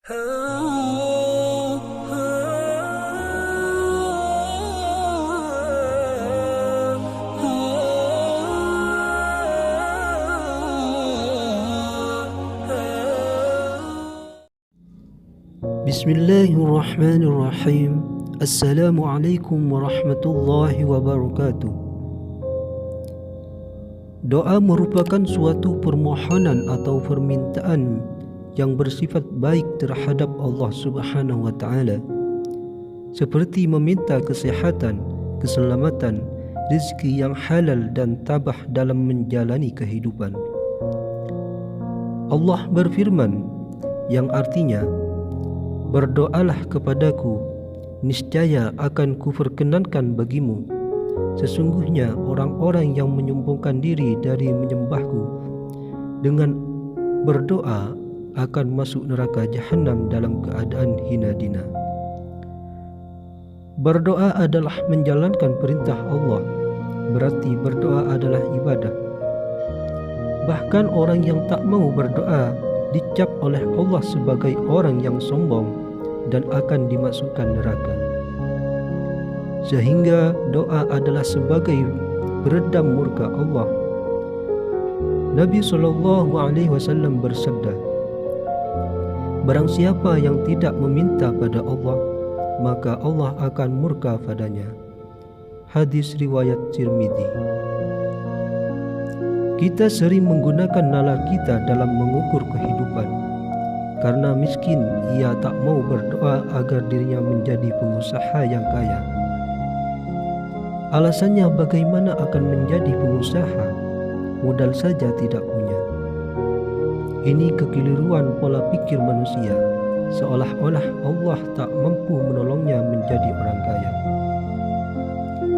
Bismillahirrahmanirrahim. Assalamualaikum warahmatullahi wabarakatuh. Doa merupakan suatu permohonan atau permintaan yang bersifat baik terhadap Allah Subhanahu wa taala, seperti meminta kesehatan, keselamatan, rezeki yang halal dan tabah dalam menjalani kehidupan. Allah berfirman yang artinya, "Berdoalah kepadaku, niscaya akan kuperkenankan bagimu. Sesungguhnya orang-orang yang menyombongkan diri dari menyembahku dengan berdoa akan masuk neraka Jahannam dalam keadaan hina dina." Berdoa adalah menjalankan perintah Allah, berarti berdoa adalah ibadah. Bahkan orang yang tak mau berdoa dicap oleh Allah sebagai orang yang sombong dan akan dimasukkan neraka. Sehingga doa adalah sebagai peredam murka Allah. Nabi SAW bersabda, "Barang siapa yang tidak meminta pada Allah, maka Allah akan murka padanya." Hadis riwayat Tirmidzi. Kita sering menggunakan nalar kita dalam mengukur kehidupan. Karena miskin, ia tak mau berdoa agar dirinya menjadi pengusaha yang kaya. Alasannya, bagaimana akan menjadi pengusaha? Modal saja tidak punya. Ini kekeliruan pola pikir manusia, seolah-olah Allah tak mampu menolongnya menjadi orang kaya.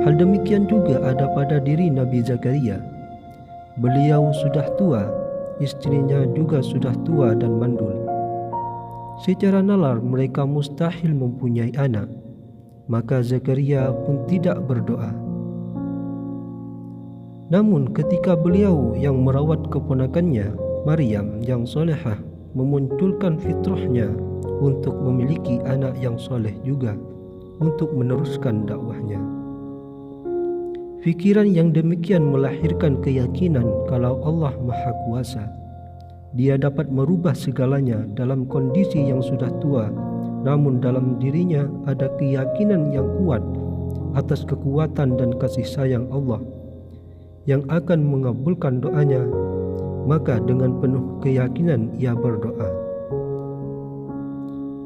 Hal demikian juga ada pada diri Nabi Zakaria. Beliau sudah tua, istrinya juga sudah tua dan mandul. Secara nalar mereka mustahil mempunyai anak, maka Zakaria pun tidak berdoa. Namun ketika beliau yang merawat keponakannya, Maryam yang solehah, memunculkan fitrahnya untuk memiliki anak yang soleh juga untuk meneruskan dakwahnya. Fikiran yang demikian melahirkan keyakinan kalau Allah Maha Kuasa. Dia dapat merubah segalanya dalam kondisi yang sudah tua, namun dalam dirinya ada keyakinan yang kuat atas kekuatan dan kasih sayang Allah yang akan mengabulkan doanya. Maka dengan penuh keyakinan ia berdoa,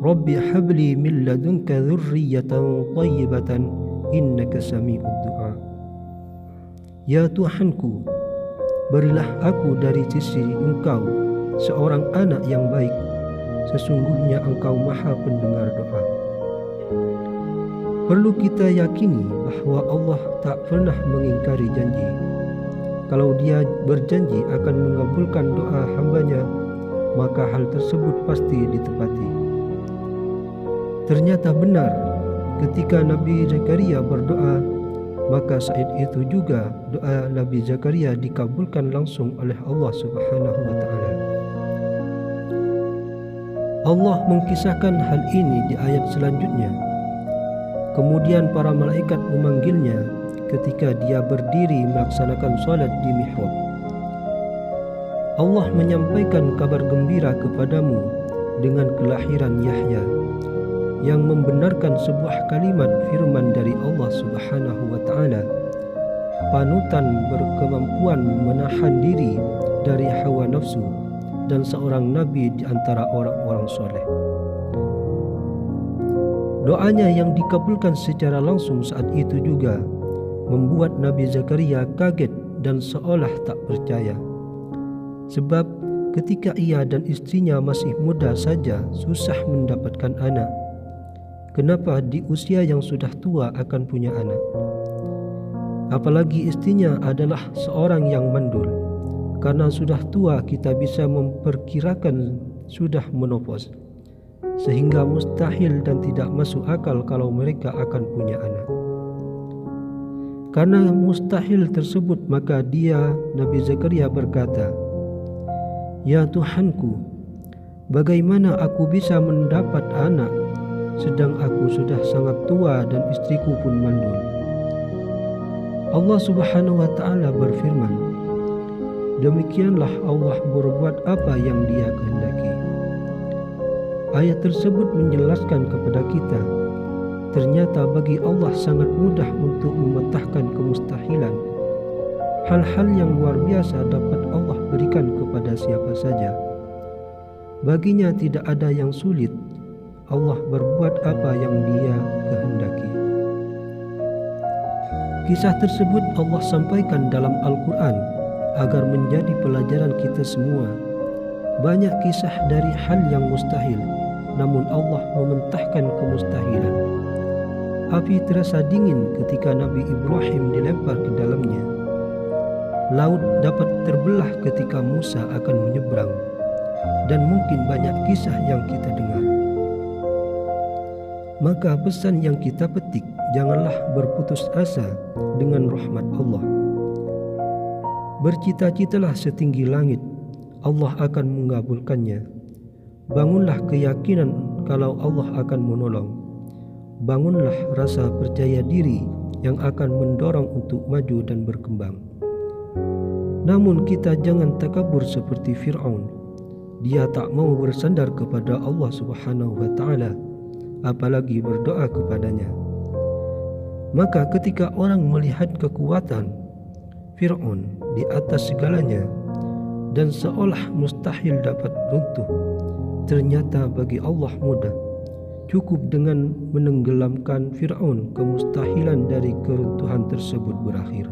"Rabbi habli min ladunka dzurriyyatan thayyibatan innaka sami'ud du'a." Ya Tuhanku, berilah aku dari sisi Engkau seorang anak yang baik. Sesungguhnya Engkau Maha Pendengar doa. Perlu kita yakini bahwa Allah tak pernah mengingkari janji. Kalau Dia berjanji akan mengabulkan doa hambanya, maka hal tersebut pasti ditepati. Ternyata benar, ketika Nabi Zakaria berdoa, maka saat itu juga doa Nabi Zakaria dikabulkan langsung oleh Allah Subhanahu wa taala. Allah mengkisahkan hal ini di ayat selanjutnya. Kemudian para malaikat memanggilnya ketika dia berdiri melaksanakan salat di mihrab. Allah menyampaikan kabar gembira kepadamu dengan kelahiran Yahya, yang membenarkan sebuah kalimat firman dari Allah Subhanahu wa taala, panutan berkemampuan menahan diri dari hawa nafsu, dan seorang nabi di antara orang-orang soleh. Doanya yang dikabulkan secara langsung saat itu juga membuat Nabi Zakaria kaget dan seolah tak percaya. Sebab ketika ia dan istrinya masih muda saja susah mendapatkan anak, kenapa di usia yang sudah tua akan punya anak? Apalagi istrinya adalah seorang yang mandul. Karena sudah tua kita bisa memperkirakan sudah menopause, sehingga mustahil dan tidak masuk akal kalau mereka akan punya anak. Karena mustahil tersebut, maka dia, Nabi Zakaria berkata, "Ya Tuhanku, Bagaimana aku bisa mendapat anak sedang aku sudah sangat tua dan istriku pun mandul? Allah Subhanahu wa Ta'ala berfirman, demikianlah Allah berbuat apa yang Dia kehendaki. Ayat tersebut menjelaskan kepada kita, ternyata bagi Allah sangat mudah untuk memecahkan kemustahilan. Hal-hal yang luar biasa dapat Allah berikan kepada siapa saja. Baginya tidak ada yang sulit. Allah berbuat apa yang Dia kehendaki. Kisah tersebut Allah sampaikan dalam Al-Quran agar menjadi pelajaran kita semua. Banyak kisah dari hal yang mustahil, namun Allah mementahkan kemustahilan. Api terasa dingin ketika Nabi Ibrahim dilempar ke dalamnya. Laut dapat terbelah ketika Musa akan menyeberang. Dan mungkin banyak kisah yang kita dengar. Maka pesan yang kita petik, janganlah berputus asa dengan rahmat Allah. Bercita-citalah setinggi langit, Allah akan mengabulkannya. Bangunlah keyakinan kalau Allah akan menolong. Bangunlah rasa percaya diri yang akan mendorong untuk maju dan berkembang. Namun kita jangan takabur seperti Fir'aun. Dia tak mau bersandar kepada Allah Subhanahu wa Ta'ala, apalagi berdoa kepadanya. Maka ketika orang melihat kekuatan Fir'aun di atas segalanya dan seolah mustahil dapat runtuh, ternyata bagi Allah mudah. Cukup dengan menenggelamkan Fir'aun, kemustahilan dari keruntuhan tersebut berakhir.